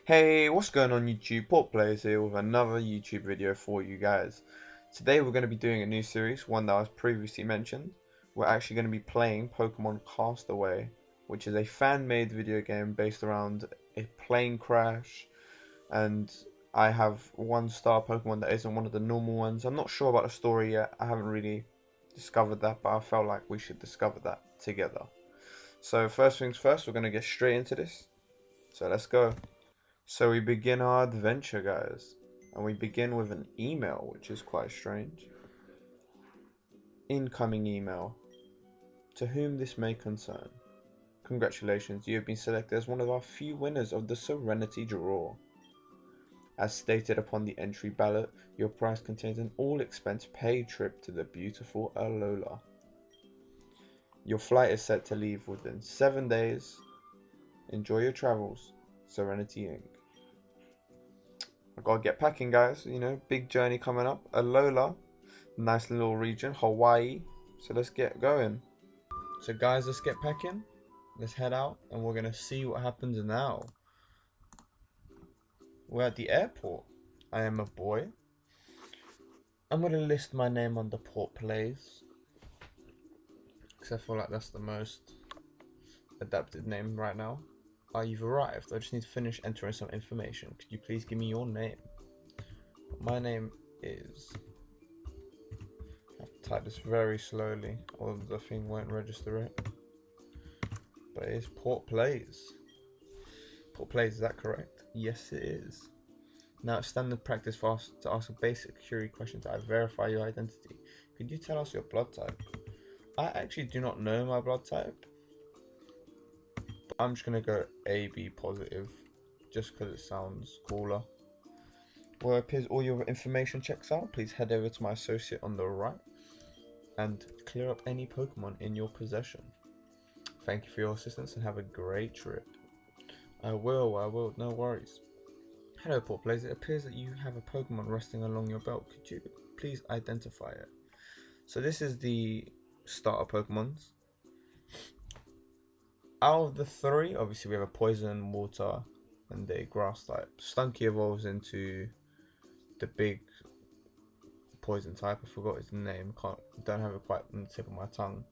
Hey, what's going on YouTube? Port Players here with another YouTube video for you guys. Today we're going to be doing a new series, one that was previously mentioned. We're actually going to be playing Pokemon Castaway, which is a fan-made video game based around a plane crash, and I have one star Pokemon that isn't one of the normal ones. I'm not sure about the story yet, I haven't really discovered that, but I felt like we should discover that together. So first things first, we're going to get straight into this. So let's go. So we begin our adventure, guys, and we begin with an email, which is quite strange. Incoming email. To whom this may concern. Congratulations, you have been selected as one of our few winners of the Serenity Draw. As stated upon the entry ballot, your prize contains an all-expense paid trip to the beautiful Alola. Your flight is set to leave within 7 days. Enjoy your travels, Serenity Inc. I gotta get packing, guys. You know, big journey coming up. Alola, nice little region. Hawaii. So let's get going. So guys, let's get packing. Let's head out, and we're gonna see what happens now. We're at the airport. I am a boy. I'm gonna list my name on the port plays, because I feel like that's the most adapted name right now. You've arrived. I just need to finish entering some information. Could you please give me your name? My name is... I have to type this very slowly, or the thing won't register it. But it is Port Plays. Port Plays, is that correct? Yes, it is. Now it's standard practice for us to ask a basic security question to verify your identity. Could you tell us your blood type? I actually do not know my blood type. I'm just going to go AB positive, just because it sounds cooler. Well, it appears all your information checks out. Please head over to my associate on the right and clear up any Pokemon in your possession. Thank you for your assistance and have a great trip. I will, no worries. Hello, Port Blaze. It appears that you have a Pokemon resting along your belt. Could you please identify it? So this is the starter Pokemons. Out of the three, obviously we have a poison, water, and a grass type. Stunky evolves into the big poison type. I forgot his name. Don't have it quite on the tip of my tongue.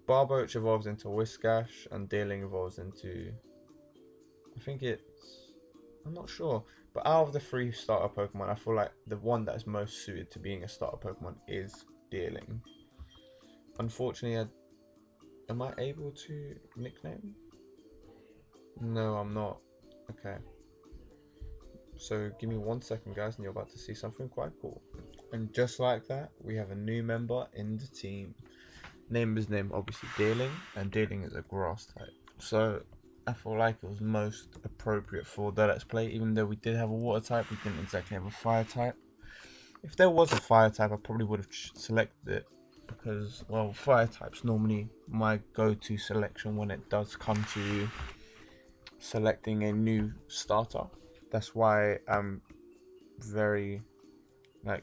Barboach evolves into Whiscash, and Deerling evolves into... I'm not sure. But out of the three starter Pokemon, I feel like the one that is most suited to being a starter Pokemon is Deerling. Unfortunately, am I able to nickname? No, I'm not. Okay. So give me 1 second, guys, and you're about to see something quite cool. And just like that, we have a new member in the team. Name is named obviously Deerling, and Deerling is a grass type. So I feel like it was most appropriate for the Let's Play, even though we did have a water type, we didn't exactly have a fire type. If there was a fire type, I probably would have selected it, because, well, fire type's normally my go-to selection when it does come to selecting a new starter. That's why I'm very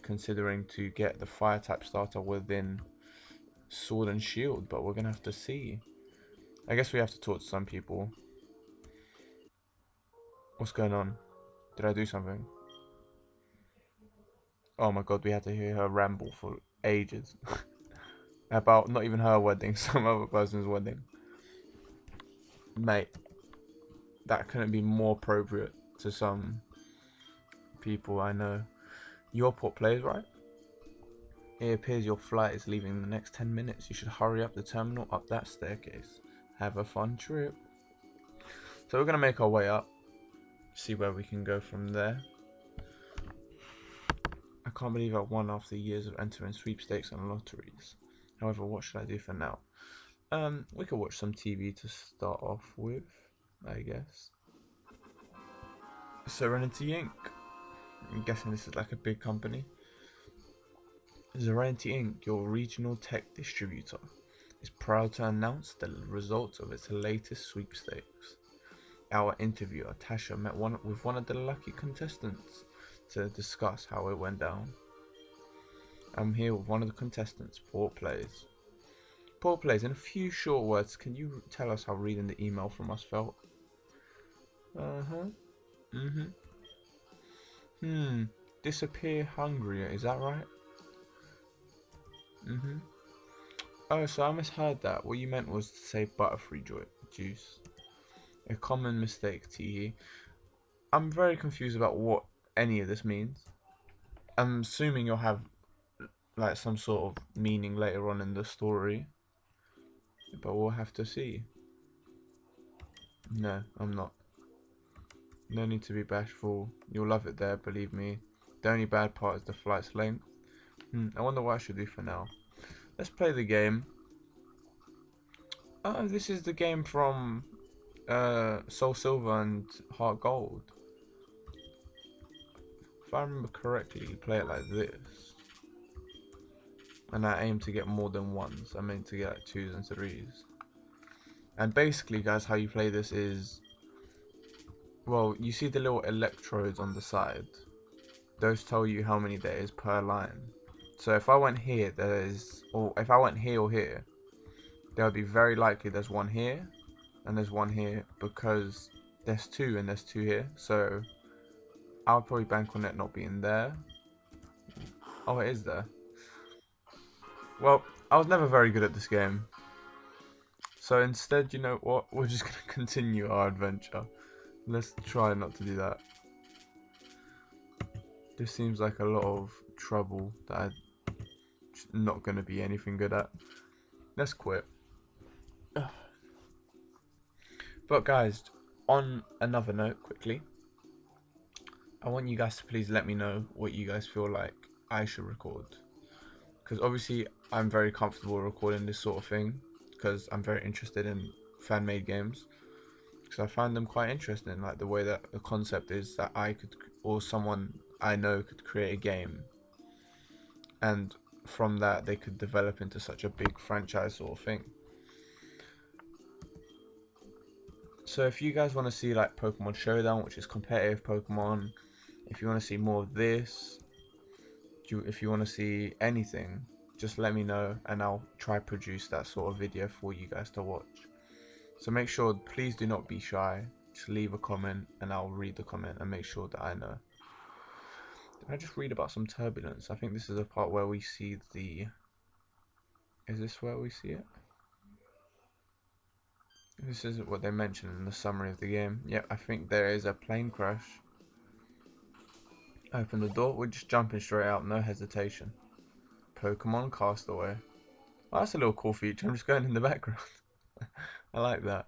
considering to get the fire type starter within Sword and Shield, but we're gonna have to see. I guess we have to talk to some people. What's going on? Did I do something? Oh my god, we had to hear her ramble for ages. About not even her wedding, some other person's wedding. Mate, that couldn't be more appropriate to some people I know. Your Port Plays, right? It appears your flight is leaving in the next 10 minutes. You should hurry up the terminal, up that staircase. Have a fun trip. So we're going to make our way up. See where we can go from there. I can't believe I won after years of entering sweepstakes and lotteries. However, what should I do for now? We could watch some TV to start off with, I guess. Serenity Inc. I'm guessing this is like a big company. Serenity Inc., your regional tech distributor, is proud to announce the results of its latest sweepstakes. Our interviewer, Tasha, met with one of the lucky contestants to discuss how it went down. I'm here with one of the contestants, Port Plays. Port Plays, in a few short words, can you tell us how reading the email from us felt? Disappear hungrier, is that right? Oh, so I misheard that. What you meant was to say butterfree juice. A common mistake, Teehee. I'm very confused about what any of this means. I'm assuming you'll have like some sort of meaning later on in the story, but we'll have to see. No, I'm not. No need to be bashful. You'll love it there, believe me. The only bad part is the flight's length. I wonder what I should do for now. Let's play the game. Oh, this is the game from Soul Silver and Heart Gold. If I remember correctly, you play it like this. And I aim to get more than ones. I mean to get like 2s and 3s. And basically, guys, how you play this is... Well, you see the little electrodes on the side. Those tell you how many there is per line. So if I went here, there is... Or if I went here or here, there would be very likely there's one here. And there's one here. Because there's 2 and there's 2 here. So I'll probably bank on it not being there. Oh, it is there. Well, I was never very good at this game. So instead, you know what? We're just going to continue our adventure. Let's try not to do that. This seems like a lot of trouble that I'm not going to be anything good at. Let's quit. But guys, on another note, quickly, I want you guys to please let me know what you guys feel like I should record. Because obviously, I'm very comfortable recording this sort of thing. Because I'm very interested in fan-made games. Because I find them quite interesting, like the way that the concept is that I could, or someone I know could create a game. And from that, they could develop into such a big franchise sort of thing. So if you guys want to see like Pokemon Showdown, which is competitive Pokemon, if you want to see more of this, if you want to see anything, just let me know and I'll try produce that sort of video for you guys to watch. So make sure, please do not be shy, just leave a comment and I'll read the comment and make sure that I know. Did I just read about some turbulence? I think this is a part where we see the... Is this where we see it? This is what they mentioned in the summary of the game. Yep, I think there is a plane crash. Open the door, we're just jumping straight out, no hesitation. Pokemon Castaway. Oh, that's a little cool feature, I'm just going in the background. I like that.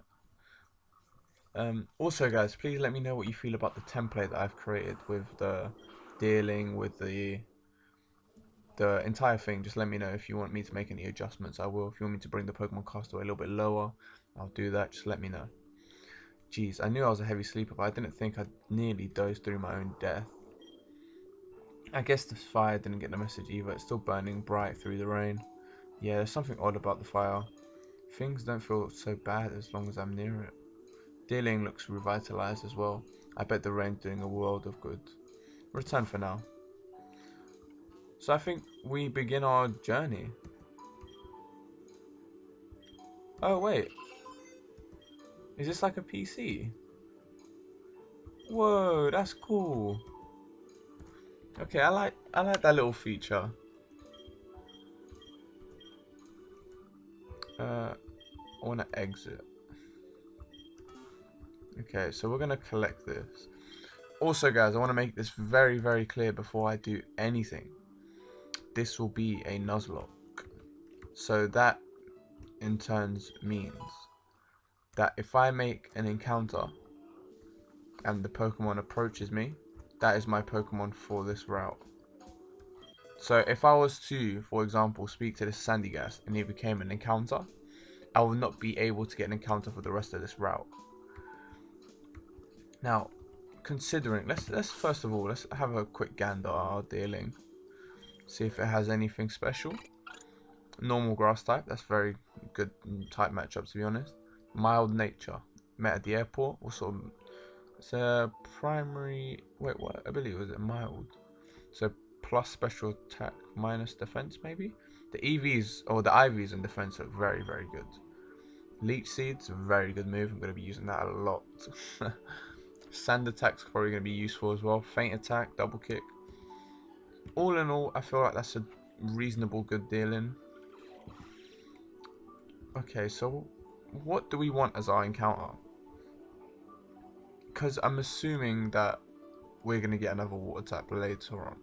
Also guys, please let me know what you feel about the template that I've created with the dealing, with the entire thing. Just let me know if you want me to make any adjustments, I will. If you want me to bring the Pokemon Castaway a little bit lower, I'll do that, just let me know. Jeez, I knew I was a heavy sleeper, but I didn't think I'd nearly dozed through my own death. I guess the fire didn't get the message either, it's still burning bright through the rain. Yeah, there's something odd about the fire. Things don't feel so bad as long as I'm near it. Dealing looks revitalized as well. I bet the rain's doing a world of good. Return for now. So I think we begin our journey. Oh wait. Is this like a PC? Whoa, that's cool. Okay, I like that little feature. I want to exit. Okay, so we're going to collect this. Also, guys, I want to make this very, very clear before I do anything. This will be a Nuzlocke. So that, in turns, means that if I make an encounter and the Pokemon approaches me, that is my Pokemon for this route. So if I was to, for example, speak to this Sandygast and he became an encounter, I will not be able to get an encounter for the rest of this route. Now, considering, let's first of all, let's have a quick gander at our dealing. See if it has anything special. Normal grass type, that's very good type matchup to be honest. Mild nature, met at the airport, what sort of, it's a primary, wait what ability was it, mild? So plus special attack, minus defense maybe? The EVs, or the IVs in defense look very, very good. Leech Seeds, very good move, I'm going to be using that a lot. Sand attack's probably going to be useful as well. Feint attack, double kick. All in all, I feel like that's a reasonable good dealing. Okay, so what do we want as our encounter? Because I'm assuming that we're going to get another water type later on.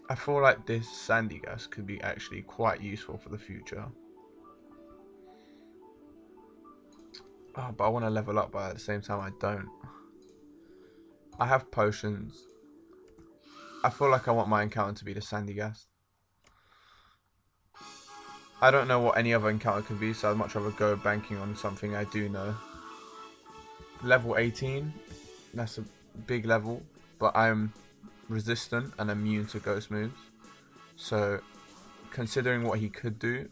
I feel like this sandy gas could be actually quite useful for the future. Oh, but I want to level up, but at the same time I don't. I have potions. I feel like I want my encounter to be the sandy gas. I don't know what any other encounter could be, so I'd much rather go banking on something I do know. Level 18, that's a big level, but I'm resistant and immune to ghost moves. So, considering what he could do,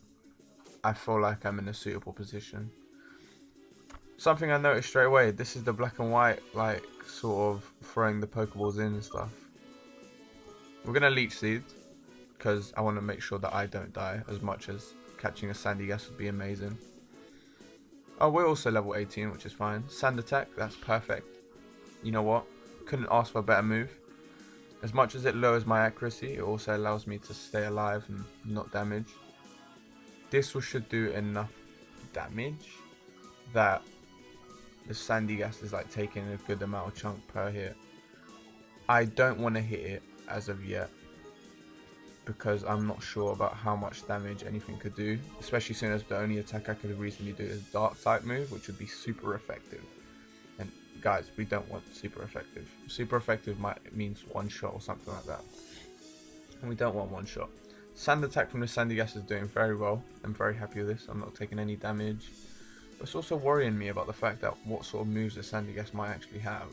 I feel like I'm in a suitable position. Something I noticed straight away, this is the black and white, like, sort of throwing the Pokeballs in and stuff. We're going to Leech Seed, because I want to make sure that I don't die as much as catching a sandy gas would be amazing. Oh, we're also level 18, which is fine. Sand attack, that's perfect. You know what? Couldn't ask for a better move. As much as it lowers my accuracy, it also allows me to stay alive and not damage. This should do enough damage that the sandy gas is like taking a good amount of chunk per hit. I don't want to hit it as of yet, because I'm not sure about how much damage anything could do, especially soon as the only attack I could reasonably do is dark type move, which would be super effective. And guys, we don't want super effective. Super effective means one shot or something like that, and we don't want one shot. Sand attack from the sandy gas is doing very well. I'm very happy with this. I'm not taking any damage, but it's also worrying me about the fact that what sort of moves the sandy gas might actually have.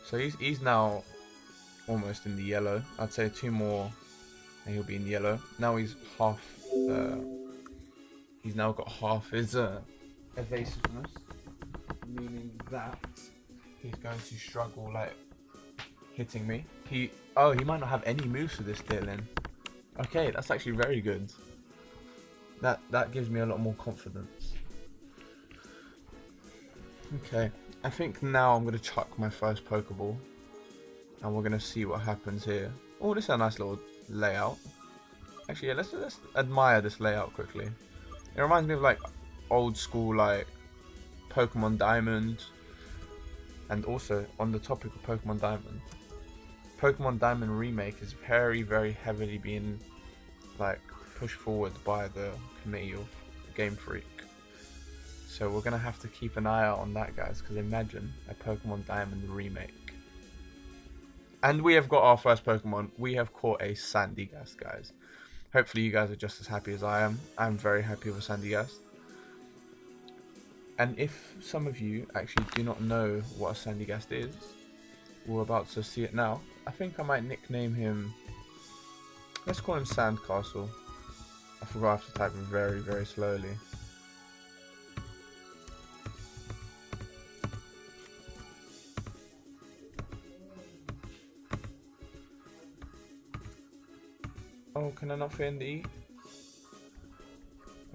So he's now almost in the yellow. I'd say 2 more and he'll be in yellow. Now he's half, he's now got half his evasiveness, meaning that he's going to struggle like hitting me. He might not have any moves for this dealing. Okay, that's actually very good. That gives me a lot more confidence. Okay, I think now I'm going to chuck my first Pokeball, and we're going to see what happens here. Oh, this is a nice little layout. Actually, yeah, let's admire this layout quickly. It reminds me of like old school like Pokemon Diamond, and also on the topic of Pokemon Diamond Remake is very, very heavily being like pushed forward by the committee of Game Freak. So we're going to have to keep an eye out on that, guys, because imagine a Pokemon Diamond remake. And we have got our first Pokemon. We have caught a Sandygast, guys. Hopefully you guys are just as happy as I am. I'm very happy with Sandygast. And if some of you actually do not know what a Sandygast is, we're about to see it now. I think I might nickname him... Let's call him Sandcastle. I forgot I have to type it very, very slowly. Oh, can I not fit in the E?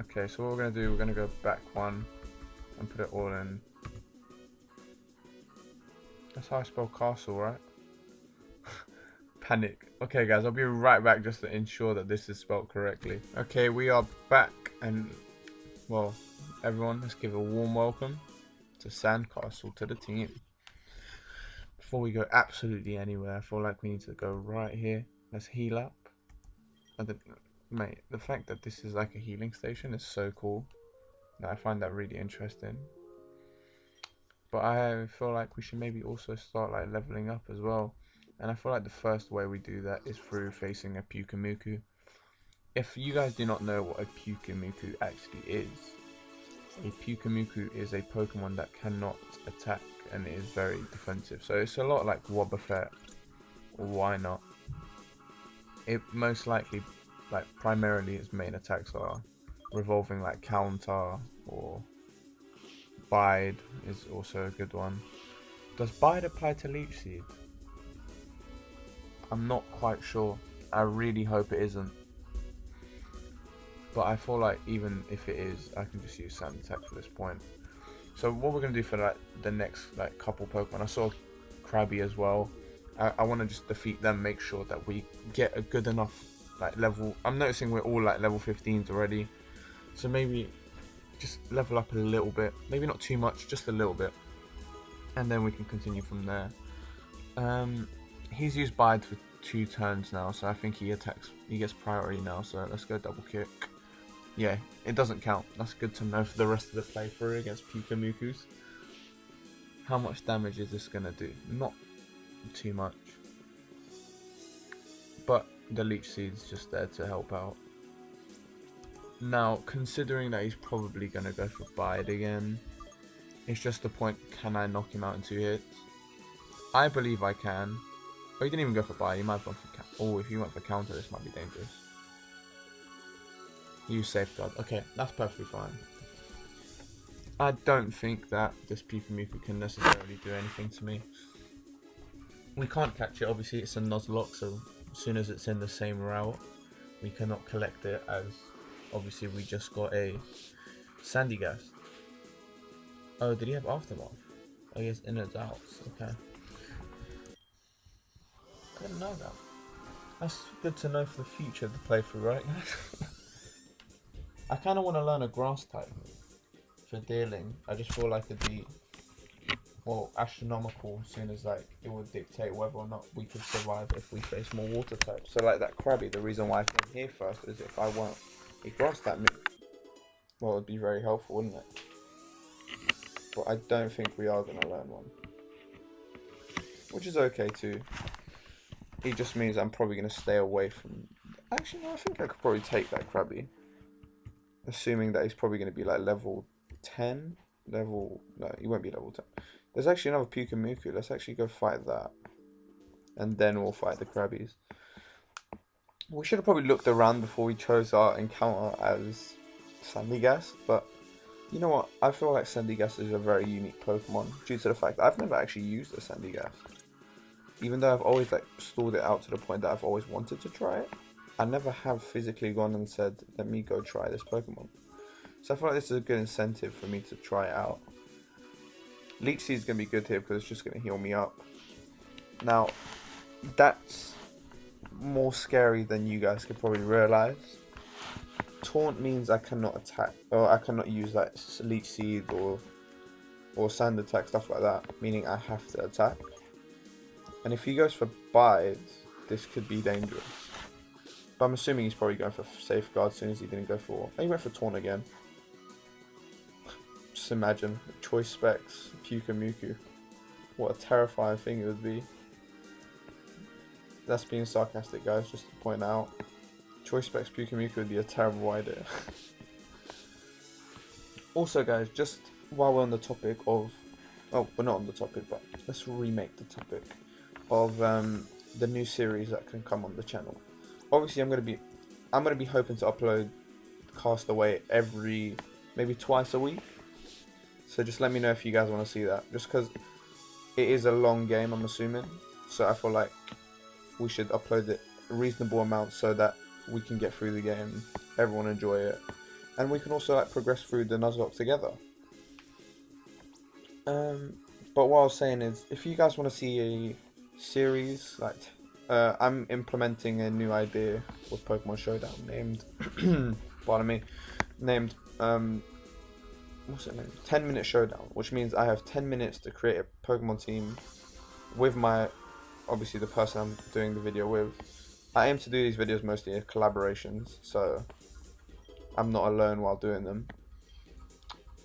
Okay, so what we're going to do, we're going to go back 1 and put it all in. That's how I spell castle, right? Panic. Okay guys, I'll be right back just to ensure that this is spelled correctly. Okay, we are back, and well, everyone, let's give a warm welcome to Sandcastle, to the team. Before we go absolutely anywhere, I feel like we need to go right here. Let's heal up. Mate, the fact that this is like a healing station is so cool. I find that really interesting. But I feel like we should maybe also start like leveling up as well. And I feel like the first way we do that is through facing a Pyukumuku. If you guys do not know what a Pyukumuku actually is, a Pyukumuku is a Pokemon that cannot attack and is very defensive. So it's a lot like Wobbuffet or Why Not. It most likely, like primarily its main attacks are revolving like Counter, or Bide is also a good one. Does Bide apply to Leech Seed? I'm not quite sure. I really hope it isn't. But I feel like even if it is, I can just use sand attack for this point. So what we're gonna do for like the next like couple Pokemon, I saw Krabby as well. I want to just defeat them, make sure that we get a good enough like level. I'm noticing we're all like level 15s already, so maybe just level up a little bit, maybe not too much, just a little bit, and then we can continue from there. He's used Bide for 2 turns now, so I think he gets priority now, so let's go double kick. Yeah, it doesn't count. That's good to know for the rest of the playthrough against Pikamukus. How much damage is this gonna do? Not too much, but the Leech Seed's just there to help out. Now, considering that he's probably gonna go for Bide again, it's just the point, can I knock him out in 2 hits? I believe I can. Oh, he didn't even go for Bide, he might have gone for oh, if he went for counter, this might be dangerous. Use Safeguard. Okay, that's perfectly fine. I don't think that this Pikamuku can necessarily do anything to me. We can't catch it, obviously it's a Nuzlocke, so as soon as it's in the same route, we cannot collect it, as obviously we just got a Sandy Gas. Oh, did he have Aftermath? Oh, he has innards outs, okay. I didn't know that. That's good to know for the future of the playthrough, right? I kind of want to learn a grass type for dealing. I just feel like it'd be, well, astronomical, as soon as like it would dictate whether or not we could survive if we face more water types. So like that Krabby, the reason why I came here first is if I want a grass type move, well, it'd be very helpful, wouldn't it? But I don't think we are going to learn one, which is okay too. It just means I'm probably going to stay away from... Actually, no, I think I could probably take that Krabby, assuming that he's probably going to be like level 10. No, he won't be level 10. There's actually another Pikamuku. Let's actually go fight that, and then we'll fight the Krabbies. We should have probably looked around before we chose our encounter as Sandygast, but you know what? I feel like Sandygast is a very unique Pokemon due to the fact that I've never actually used a Sandygast. Even though I've always like stalled it out to the point that I've always wanted to try it, I never have physically gone and said, let me go try this Pokemon. So I feel like this is a good incentive for me to try it out. Leech Seed is going to be good here because it's just going to heal me up. Now, that's more scary than you guys could probably realise. Taunt means I cannot attack, or I cannot use like Leech Seed or Sand Attack, stuff like that, meaning I have to attack. And if he goes for Bide, this could be dangerous. But I'm assuming he's probably going for Safeguard as soon as he didn't go for... Oh, he went for Taunt again. Just imagine, Choice Specs, Pikamuku. What a terrifying thing it would be. That's being sarcastic, guys, just to point out. Choice Specs Pikamuku would be a terrible idea. Also, guys, just while we're on the topic of... Oh, we're not on the topic, but let's remake the topic of the new series that can come on the channel. Obviously, I'm gonna be hoping to upload Castaway maybe twice a week. So just let me know if you guys want to see that. Just because it is a long game, I'm assuming. So I feel like we should upload it a reasonable amount so that we can get through the game, everyone enjoy it, and we can also like progress through the Nuzlocke together. But what I was saying is, if you guys want to see a series, like I'm implementing a new idea with Pokemon Showdown named, pardon me, named what's it named? 10-minute Showdown, which means I have 10 minutes to create a Pokemon team with obviously the person I'm doing the video with. I aim to do these videos mostly as collaborations, so I'm not alone while doing them.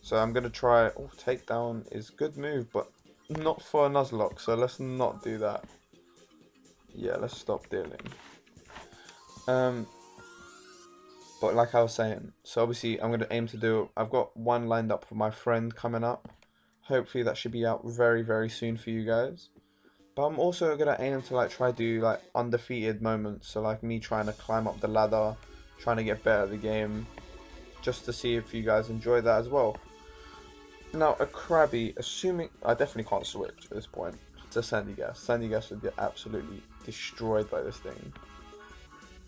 So I'm gonna try. Oh, Takedown is good move, but not for a Nuzlocke. So let's not do that. Yeah, let's stop dealing. But like I was saying, so obviously I'm gonna aim to do. I've got one lined up for my friend coming up. Hopefully that should be out very, very soon for you guys. But I'm also gonna aim to like try to do like undefeated moments. So like me trying to climb up the ladder, trying to get better at the game, just to see if you guys enjoy that as well. Now a Krabby, assuming I definitely can't switch at this point to Sandygast. Sandygast would get absolutely destroyed by this thing.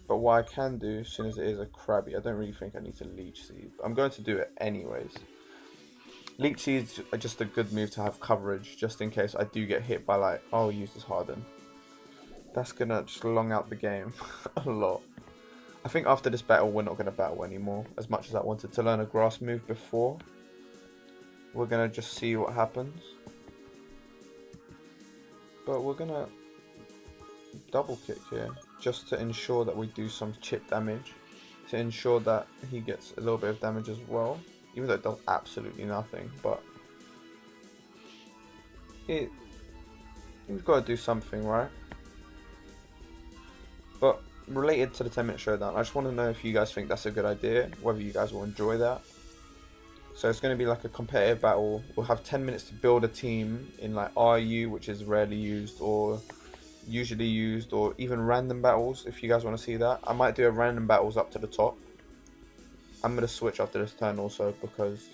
But what I can do, as soon as it is a Krabby, I don't really think I need to Leech Seed. I'm going to do it anyways. Leech Seeds are just a good move to have coverage, just in case I do get hit by like, oh, use this Harden. That's gonna just long out the game a lot. I think after this battle, we're not gonna battle anymore, as much as I wanted to learn a grass move before. We're gonna just see what happens. But we're gonna double kick here, just to ensure that we do some chip damage, to ensure that he gets a little bit of damage as well, even though it does absolutely nothing. But we've got to do something, right? But related to the 10-minute showdown, I just want to know if you guys think that's a good idea, whether you guys will enjoy that. So it's going to be like a competitive battle. We'll have 10 minutes to build a team in like RU, which is rarely used or usually used, or even random battles if you guys want to see that. I might do a random battles up to the top. I'm going to switch after this turn also because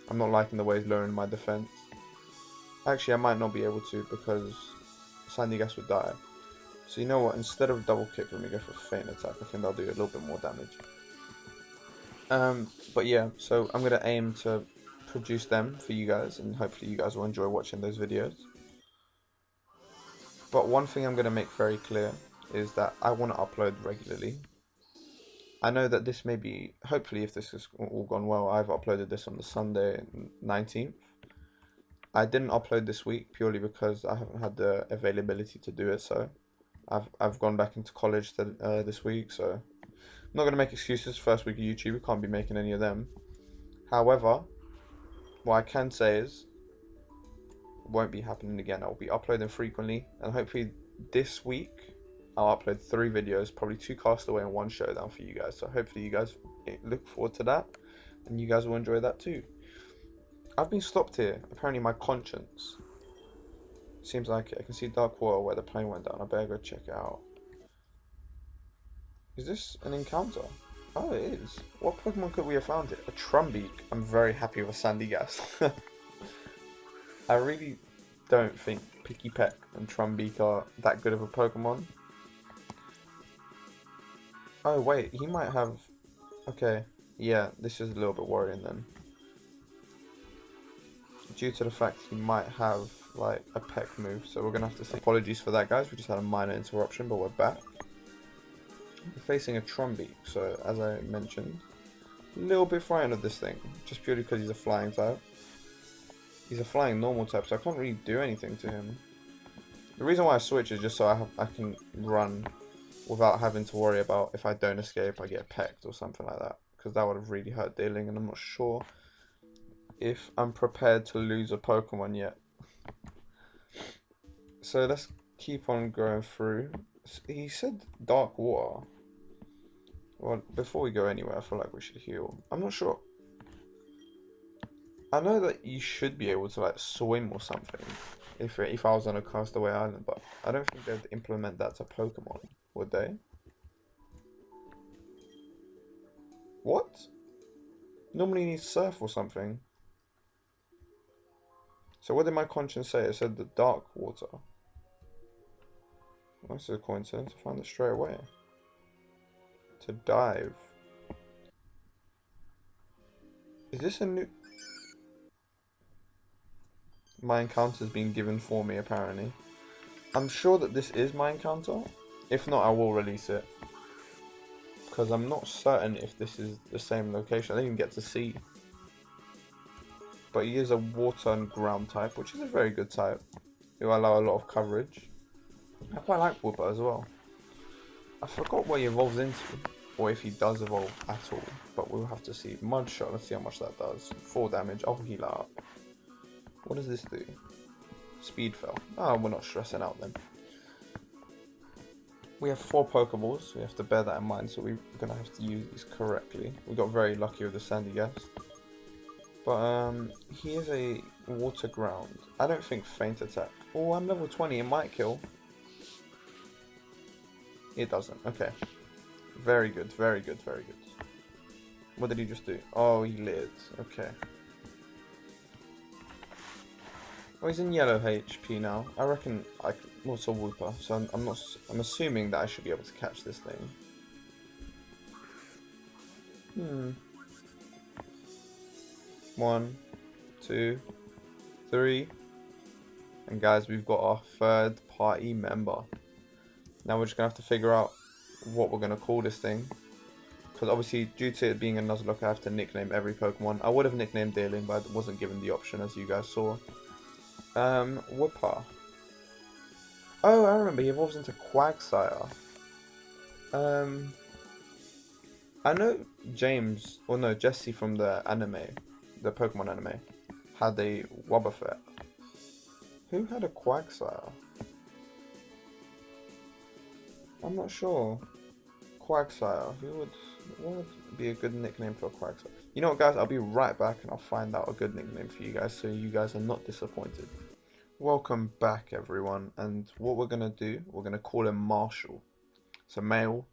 I'm not liking the way he's lowering my defense. Actually, I might not be able to because Sandy Gas would die. So you know what, instead of double kick, let me go for feint attack. I think I'll do a little bit more damage. But yeah, so I'm going to aim to produce them for you guys, and hopefully you guys will enjoy watching those videos. But one thing I'm going to make very clear is that I want to upload regularly. I know that this may be, hopefully if this has all gone well, I've uploaded this on the Sunday 19th. I didn't upload this week purely because I haven't had the availability to do it, so I've gone back into college this week, so I'm not going to make excuses. First week of YouTube, we can't be making any of them. However, what I can say is it won't be happening again. I'll be uploading frequently, and hopefully this week I'll upload 3 videos, probably 2 Castaway and 1 Showdown for you guys. So hopefully you guys look forward to that, and you guys will enjoy that too. I've been stopped here. Apparently my conscience. Seems like it. I can see dark water where the plane went down. I better go check it out. Is this an encounter? Oh, it is. What Pokemon could we have found here? A Trumbeak. I'm very happy with Sandy Gas. I really don't think Picky Peck and Trumbeak are that good of a Pokemon. Oh, wait. He might have... Okay. Yeah, this is a little bit worrying then. Due to the fact he might have like a peck move, so we're gonna have to say apologies for that, guys. We just had a minor interruption, but we're back. We're facing a Trumbeak, so as I mentioned, a little bit frightened of this thing, just purely because he's a flying type. He's a flying normal type, so I can't really do anything to him. The reason why I switch is just so I can run without having to worry about if I don't escape I get pecked or something like that, because that would have really hurt dealing, and I'm not sure if I'm prepared to lose a Pokemon yet. So let's keep on going through. He said dark water. Well, before we go anywhere, I feel like we should heal. I'm not sure. I know that you should be able to like swim or something if I was on a Castaway Island, but I don't think they'd implement that to Pokemon, would they? What? Normally you need surf or something. So what did my conscience say? It said the dark water. That's a coincidence. I found it straight away. To dive. Is this a new... My encounter's been given for me, apparently. I'm sure that this is my encounter. If not, I will release it. Because I'm not certain if this is the same location. I didn't even get to see. But he is a water and ground type, which is a very good type. It will allow a lot of coverage. I quite like Wooper as well. I forgot what he evolves into, or if he does evolve at all, but we'll have to see. Mud Shot, let's see how much that does. 4 damage, I'll heal up. What does this do? Speed Fell. Oh, we're not stressing out then. We have 4 Pokeballs, so we have to bear that in mind, so we're going to have to use these correctly. We got very lucky with the Sandy Gas. But he is a water ground. I don't think feint attack. Oh, I'm level 20, it might kill. It doesn't, okay. Very good, very good, very good. What did he just do? Oh, he lit, okay. Oh, he's in yellow HP now. I reckon I can also Wooper, so I'm assuming that I should be able to catch this thing. 1, 2, 3. And guys, we've got our third party member. Now we're just going to have to figure out what we're going to call this thing. Because obviously, due to it being a Nuzlocke, I have to nickname every Pokemon. I would have nicknamed Deerling, but I wasn't given the option, as you guys saw. Whipper. Oh, I remember, he evolves into Quagsire. I know James, or no, Jesse from the anime, the Pokemon anime, had a Wobbuffet. Who had a Quagsire? I'm not sure. Quagsire. What would be a good nickname for a Quagsire? You know what, guys? I'll be right back and I'll find out a good nickname for you guys so you guys are not disappointed. Welcome back, everyone. And what we're going to do, we're going to call him Marshall. It's a male.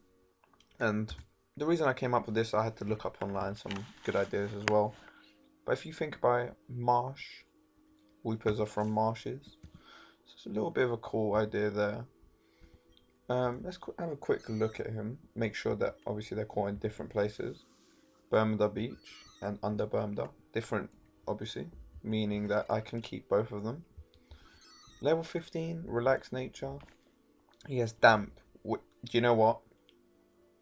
And the reason I came up with this, I had to look up online some good ideas as well. But if you think about marsh, weepers are from marshes. So it's a little bit of a cool idea there. Let's have a quick look at him. Make sure that obviously they're caught in different places. Bermuda Beach and under Bermuda. Different, obviously, meaning that I can keep both of them. Level 15, relaxed nature. He has damp. Do you know what?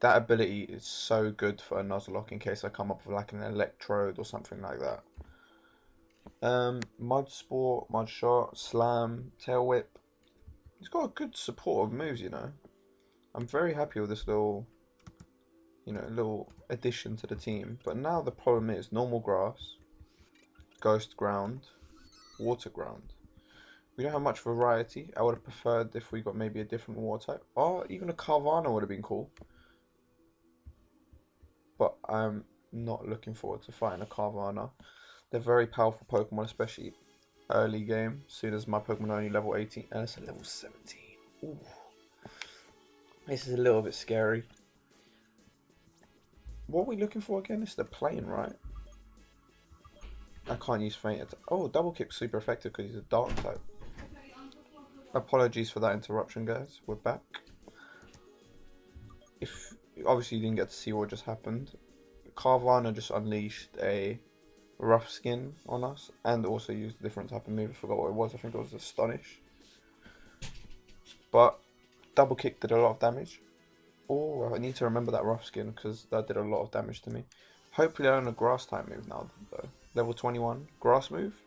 That ability is so good for a Nuzlocke in case I come up with like an electrode or something like that. Mud Sport, Mud Shot, Slam, Tail Whip. He's got a good support of moves, you know. I'm very happy with this little, little addition to the team. But now the problem is normal grass, ghost ground, water ground. We don't have much variety. I would have preferred if we got maybe a different water type. Or even a Carvana would have been cool. But I'm not looking forward to fighting a Carvana. They're very powerful Pokemon, especially early game. As soon as my Pokemon are only level 18. And it's a level 17. Ooh. This is a little bit scary. What are we looking for again? It's the plane, right? I can't use Faint Attack. Oh, Double Kick's super effective because he's a Dark type. Apologies for that interruption, guys. We're back. If obviously you didn't get to see what just happened, Carvana just unleashed a rough skin on us and also used a different type of move. I forgot what it was. I think it was Astonish. But Double Kick did a lot of damage. Oh, I need to remember that rough skin because that did a lot of damage to me. Hopefully I own a grass type move now though. Level 21 grass move.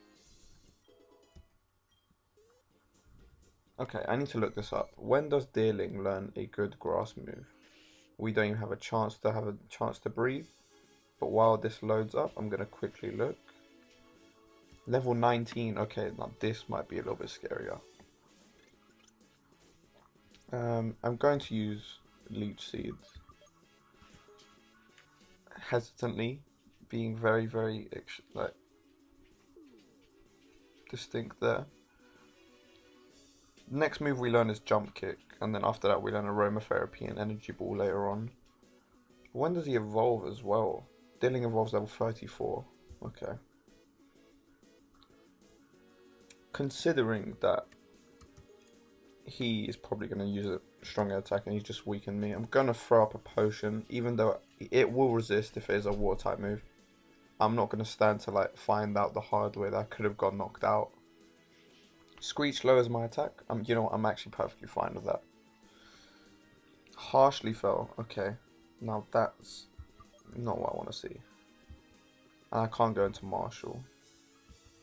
Okay, I need to look this up. When does Deerling learn a good grass move? We don't even have a chance to breathe. But while this loads up, I'm going to quickly look. Level 19. Okay, now this might be a little bit scarier. I'm going to use Leech Seeds. Hesitantly, being very, very distinct there. Next move we learn is Jump Kick, and then after that we learn Aromatherapy and Energy Ball later on. When does he evolve as well? Deerling evolves level 34. Okay. Considering that he is probably going to use a stronger attack and he's just weakened me, I'm going to throw up a potion, even though it will resist if it is a water type move. I'm not going to stand to like find out the hard way that I could have got knocked out. Screech lowers my attack. You know what? I'm actually perfectly fine with that. Harshly fell. Okay. Now that's not what I want to see. And I can't go into Marshall.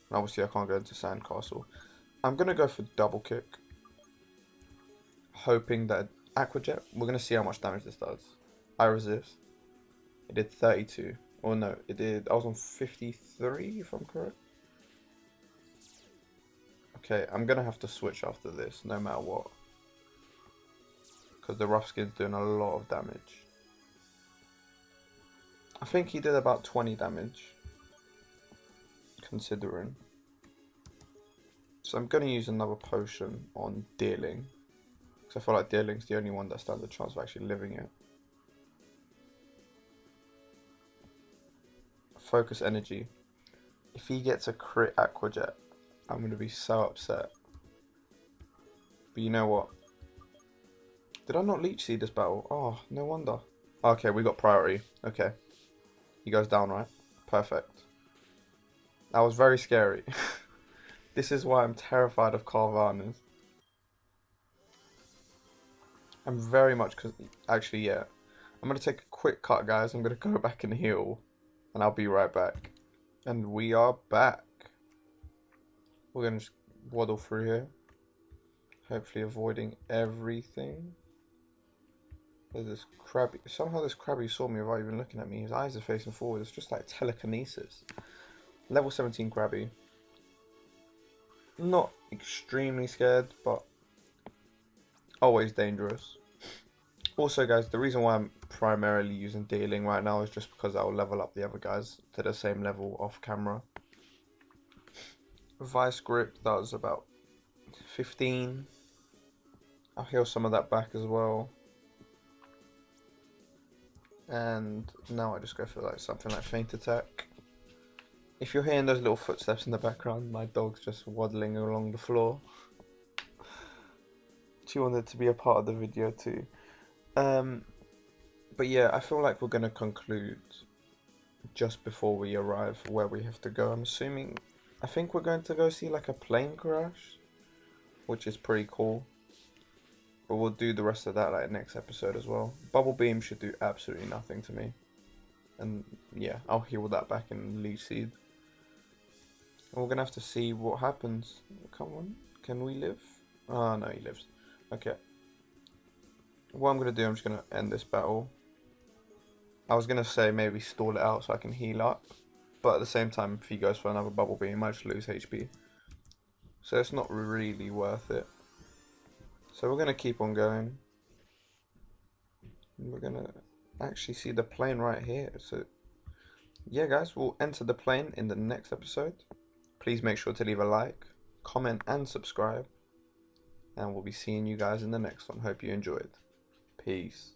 And obviously I can't go into Sandcastle. I'm going to go for Double Kick. Hoping that Aqua Jet, we're going to see how much damage this does. I resist. It did 32. Or no, it did, I was on 53 if I'm correct. Okay, I'm going to have to switch after this, no matter what. Because the rough skin's doing a lot of damage. I think he did about 20 damage. Considering. So I'm going to use another potion on Deerling. Because I feel like Deerling's the only one that stands a chance of actually living it. Focus Energy. If he gets a crit Aqua Jet, I'm going to be so upset. But you know what? Did I not Leech Seed this battle? Oh, no wonder. Okay, we got priority. Okay. He goes down, right? Perfect. That was very scary. This is why I'm terrified of Caravanas. I'm very much, because actually, yeah. I'm going to take a quick cut, guys. I'm going to go back and heal. And I'll be right back. And we are back. We're going to just waddle through here. Hopefully avoiding everything. There's this crabby. Somehow this crabby saw me without even looking at me. His eyes are facing forward. It's just like telekinesis. Level 17 crabby. Not extremely scared, but always dangerous. Also, guys, the reason why I'm primarily using dealing right now is just because I'll level up the other guys to the same level off camera. Vice grip, that was about 15. I'll heal some of that back as well. And now I just go for like something like feint attack. If you're hearing those little footsteps in the background, my dog's just waddling along the floor. She wanted to be a part of the video too. But yeah, I feel like we're going to conclude just before we arrive where we have to go. I'm assuming, I think we're going to go see like a plane crash, which is pretty cool. But we'll do the rest of that like next episode as well. Bubble beam should do absolutely nothing to me. And yeah, I'll heal that back in Leech Seed. And we're going to have to see what happens. Come on, can we live? Oh no, he lives. Okay. What I'm going to do, I'm just going to end this battle. I was going to say maybe stall it out so I can heal up. But at the same time, if he goes for another bubble beam, I just lose HP. So it's not really worth it. So we're going to keep on going. We're going to actually see the plane right here. So yeah, guys, we'll enter the plane in the next episode. Please make sure to leave a like, comment, and subscribe. And we'll be seeing you guys in the next one. Hope you enjoyed. Peace.